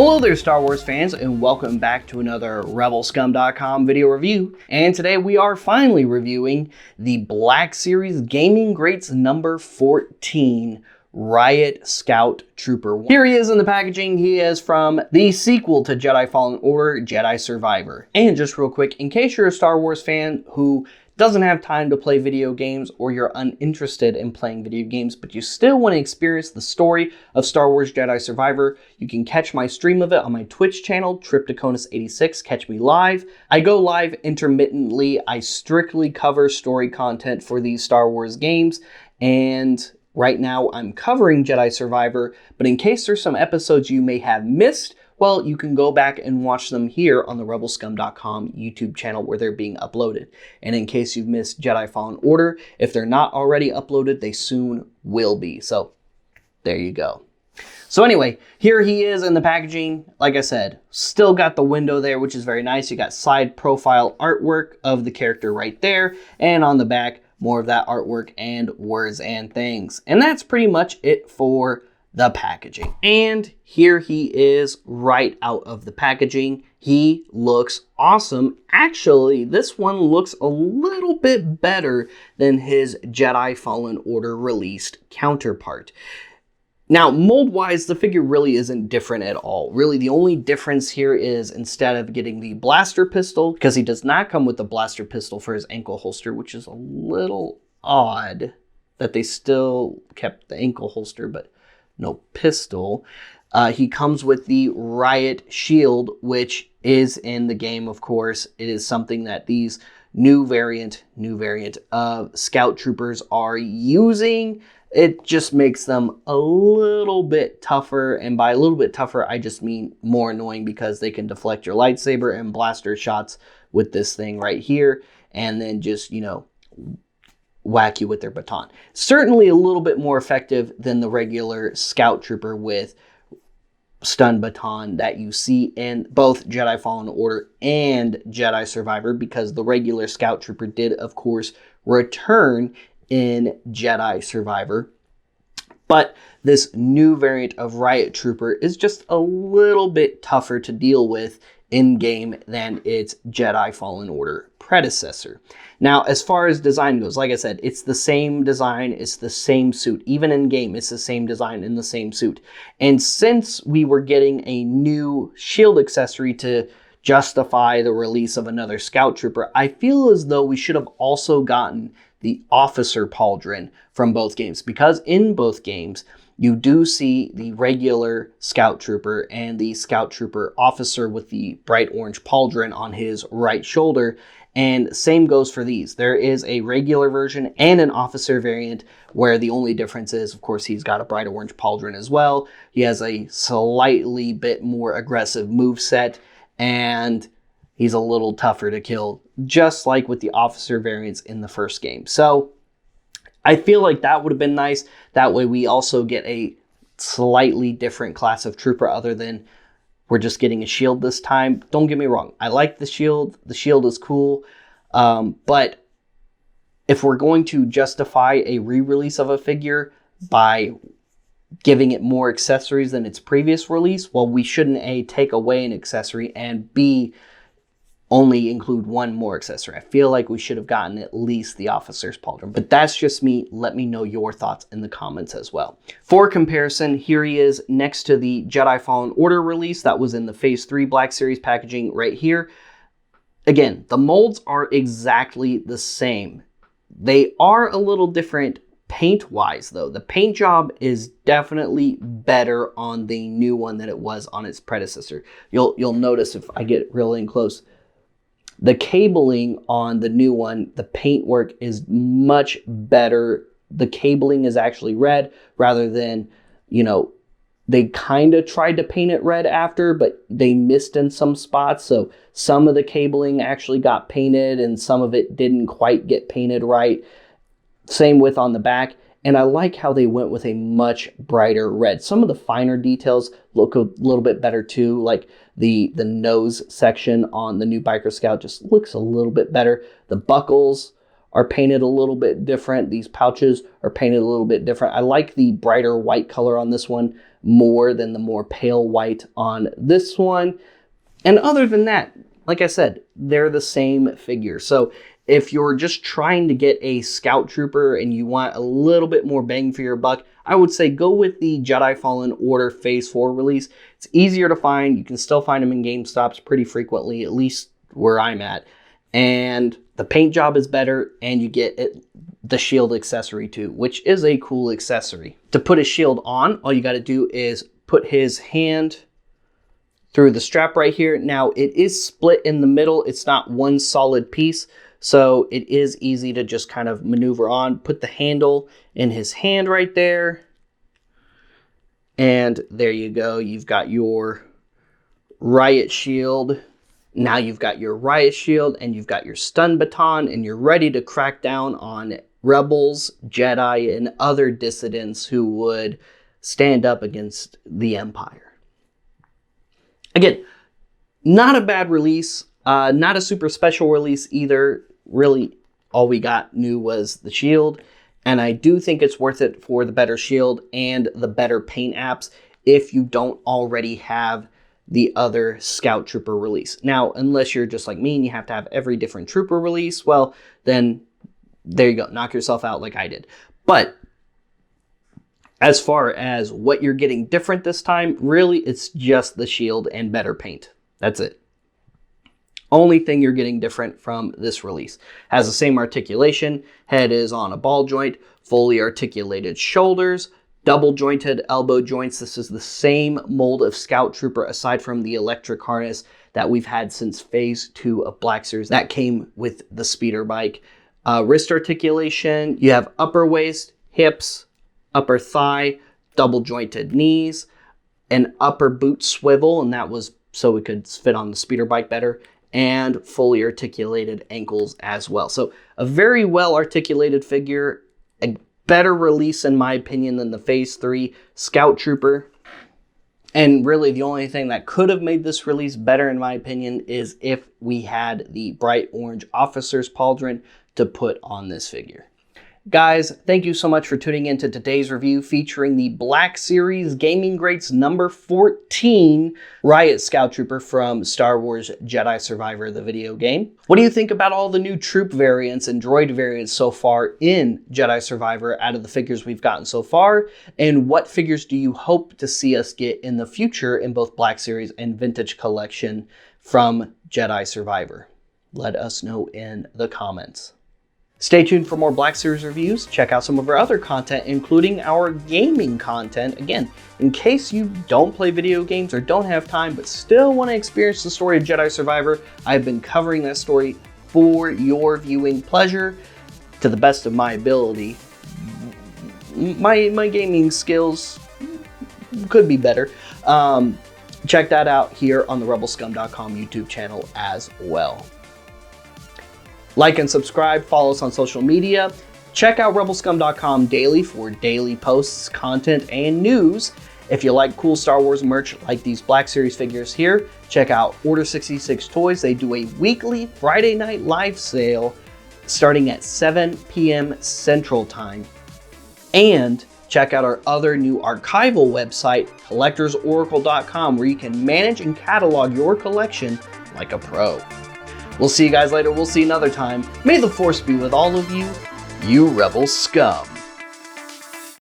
Hello there, Star Wars fans, and welcome back to another RebelScum.com video review. And today we are finally reviewing the Black Series Gaming Greats number 14, Riot Scout Trooper. Here he is in the packaging. He is from the sequel to Jedi Fallen Order, Jedi Survivor. And just real quick, in case you're a Star Wars fan who doesn't have time to play video games, or you're uninterested in playing video games, but you still want to experience the story of Star Wars Jedi Survivor, you can catch my stream of it on my Twitch channel, Triptychonus86. Catch me live. I go live intermittently. I strictly cover story content for these Star Wars games, and right now I'm covering Jedi Survivor, but in case there's some episodes you may have missed, well, you can go back and watch them here on the RebelScum.com YouTube channel where they're being uploaded. And in case you've missed Jedi Fallen Order, if they're not already uploaded, they soon will be. So there you go. So anyway, here he is in the packaging. Like I said, still got the window there, which is very nice. You got side profile artwork of the character right there. And on the back, more of that artwork and words and things. And that's pretty much it for the packaging. And here he is right out of the packaging. He looks awesome. Actually, this one looks a little bit better than his Jedi Fallen Order released counterpart. Now, mold-wise, the figure really isn't different at all. Really, the only difference here is instead of getting the blaster pistol, because he does not come with the blaster pistol for his ankle holster, which is a little odd that they still kept the ankle holster, but no pistol. He comes with the Riot shield, which is in the game, of course. It is something that these new variant of Scout Troopers are using. It just makes them a little bit tougher, and by a little bit tougher, I just mean more annoying, because they can deflect your lightsaber and blaster shots with this thing right here, and then just, you know, whack you with their baton. Certainly a little bit more effective than the regular Scout Trooper with stun baton that you see in both Jedi Fallen Order and Jedi Survivor, because the regular Scout Trooper did, of course, return in Jedi Survivor. But this new variant of Riot Trooper is just a little bit tougher to deal with in-game than its Jedi Fallen Order predecessor. Now, as far as design goes, like I said, it's the same design, it's the same suit. Even in-game, it's the same design in the same suit. And since we were getting a new shield accessory to justify the release of another Scout Trooper, I feel as though we should have also gotten the officer pauldron from both games, because in both games, you do see the regular Scout Trooper and the Scout Trooper officer with the bright orange pauldron on his right shoulder. And same goes for these. There is a regular version and an officer variant, where the only difference is, of course, he's got a bright orange pauldron as well. He has a slightly bit more aggressive moveset, and he's a little tougher to kill, just like with the officer variants in the first game. So I feel like that would have been nice. That way we also get a slightly different class of trooper, other than we're just getting a shield this time. Don't get me wrong, I like the shield. The shield is cool. But if we're going to justify a re-release of a figure by giving it more accessories than its previous release, well, we shouldn't A, take away an accessory, and B, only include one more accessory. I feel like we should have gotten at least the officer's pauldron, but that's just me. Let me know your thoughts in the comments as well. For comparison, here he is next to the Jedi Fallen Order release that was in the Phase 3 Black Series packaging right here. Again, the molds are exactly the same. They are a little different paint-wise, though. The paint job is definitely better on the new one than it was on its predecessor. You'll notice if I get real in close, the cabling on the new one, the paintwork is much better. The cabling is actually red rather than, you know, they kind of tried to paint it red after, but they missed in some spots. So some of the cabling actually got painted and some of it didn't quite get painted right. Same with on the back. And I like how they went with a much brighter red. Some of the finer details look a little bit better too, like the nose section on the new Biker Scout just looks a little bit better. The buckles are painted a little bit different. These pouches are painted a little bit different. I like the brighter white color on this one more than the more pale white on this one. And other than that, like I said, they're the same figure. So if you're just trying to get a Scout Trooper and you want a little bit more bang for your buck, I would say go with the Jedi Fallen Order Phase 4 release. It's easier to find. You can still find them in GameStops pretty frequently, at least where I'm at. And the paint job is better, and you get the shield accessory too, which is a cool accessory. To put his shield on, all you got to do is put his hand through the strap right here. Now, it is split in the middle. It's not one solid piece, so it is easy to just kind of maneuver on. Put the handle in his hand right there. And there you go. You've got your Riot shield. Now you've got your Riot shield and you've got your stun baton, and you're ready to crack down on rebels, Jedi, and other dissidents who would stand up against the Empire. Again, not a bad release, not a super special release either. Really, all we got new was the shield, and I do think it's worth it for the better shield and the better paint apps if you don't already have the other Scout Trooper release. Now, unless you're just like me and you have to have every different Trooper release, well, then there you go. Knock yourself out like I did. But as far as what you're getting different this time, really, it's just the shield and better paint. That's it. Only thing you're getting different from this release. Has the same articulation. Head is on a ball joint. Fully articulated shoulders. Double jointed elbow joints. This is the same mold of Scout Trooper aside from the electric harness that we've had since Phase 2 of Black Series. That came with the speeder bike. Wrist articulation. You have upper waist, hips, upper thigh, double jointed knees, an upper boot swivel, and that was so it could fit on the speeder bike better, and fully articulated ankles as well. So a very well articulated figure, a better release in my opinion than the Phase 3 Scout Trooper. And really the only thing that could have made this release better in my opinion is if we had the bright orange officer's pauldron to put on this figure. Guys, thank you so much for tuning into today's review featuring the Black Series Gaming Greats number 14 Riot Scout Trooper from Star Wars Jedi Survivor, the video game. What do you think about all the new troop variants and droid variants so far in Jedi Survivor out of the figures we've gotten so far? And what figures do you hope to see us get in the future in both Black Series and Vintage Collection from Jedi Survivor? Let us know in the comments. Stay tuned for more Black Series reviews. Check out some of our other content, including our gaming content. Again, in case you don't play video games or don't have time, but still want to experience the story of Jedi Survivor, I've been covering that story for your viewing pleasure to the best of my ability. My gaming skills could be better. Check that out here on the rebelscum.com YouTube channel as well. Like and subscribe, follow us on social media. Check out rebelscum.com daily for daily posts, content, and news. If you like cool Star Wars merch like these Black Series figures here, check out Order 66 Toys. They do a weekly Friday night live sale starting at 7 p.m. Central Time. And check out our other new archival website, collectorsoracle.com, where you can manage and catalog your collection like a pro. We'll see you guys later. We'll see you another time. May the Force be with all of you, you Rebel Scum.